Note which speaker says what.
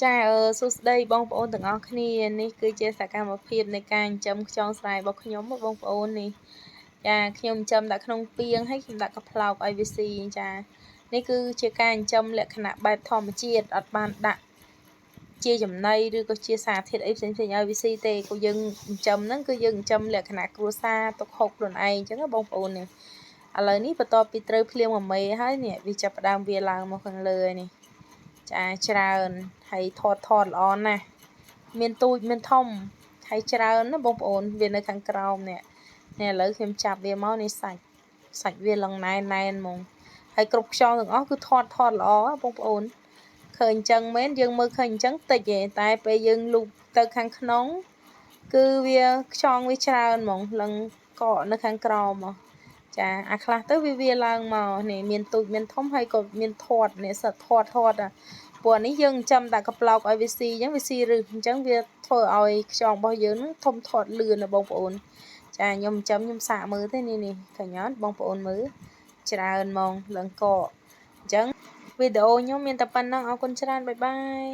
Speaker 1: ចាសួស្តីបងប្អូនទាំងអស់គ្នានេះគឺជាសកម្មភាពនៃការចិញ្ចឹមខ្យងស្រែរបស់ខ្ញុំបងប្អូននេះចាខ្ញុំចិញ្ចឹមដាក់ក្នុងពាងហើយខ្ញុំដាក់កាផ្លោកឲ្យវាស៊ីចានេះគឺជាការចិញ្ចឹមលក្ខណៈបែបធម្មជាតិអត់បានដាក់ជាចំណីឬក៏ជាសារធាតុអីផ្សេងៗឲ្យវាស៊ីទេក៏យើងចិញ្ចឹមហ្នឹងគឺយើងចិញ្ចឹមលក្ខណៈគ្រួសារទុកហូបខ្លួនឯងអញ្ចឹងបងប្អូននេះឥឡូវនេះបន្ទាប់ពីត្រូវភ្លៀង1មេហើយនេះវាចាប់ផ្ដើមវាឡើងមកខាងលើហើយនេះចាច្រើនហើយថតល្អណាស់មានទូចមានធំហើយច្រើនណាបងប្អូនវានៅខាងក្រោមនេះឥឡូវខ្ញុំចាប់វាមកនេះសាច់វាឡើងណែនហ្មងហើយគ្រប់ខ្យងទាំងអស់គឺថតល្អបងប្អូនឃើញអញ្ចឹងមែនយើងមើលឃើញអញ្ចឹងតិចទេតែពេលយើងលូកទៅខាងក្នុងគឺវាខ្យងវាច្រើនហ្មងឡើងកកនៅខាងក្រោមមកចាអាខ្លះទៅវាឡើងមកនេះមានទូចមានធំហើយក៏មានធាត់នេះសិតធាត់ព្រោះនេះយើងចិញ្ចឹមដាក់កាប្លោកឲ្យវាស៊ីអញ្ចឹងវាស៊ីរឹសអញ្ចឹងវាធ្វើឲ្យខ្យងរបស់យើងនឹងធំធាត់លឿនណាបងប្អូនចាខ្ញុំចិញ្ចឹមខ្ញុំសាកមើលទេនេះឃើញអត់បងប្អូនមើលច្រើនហ្មងឡើងកកអញ្ចឹងវីដេអូខ្ញុំមានតែប៉ុណ្ណឹងអរគុណច្រើនបាយបាយ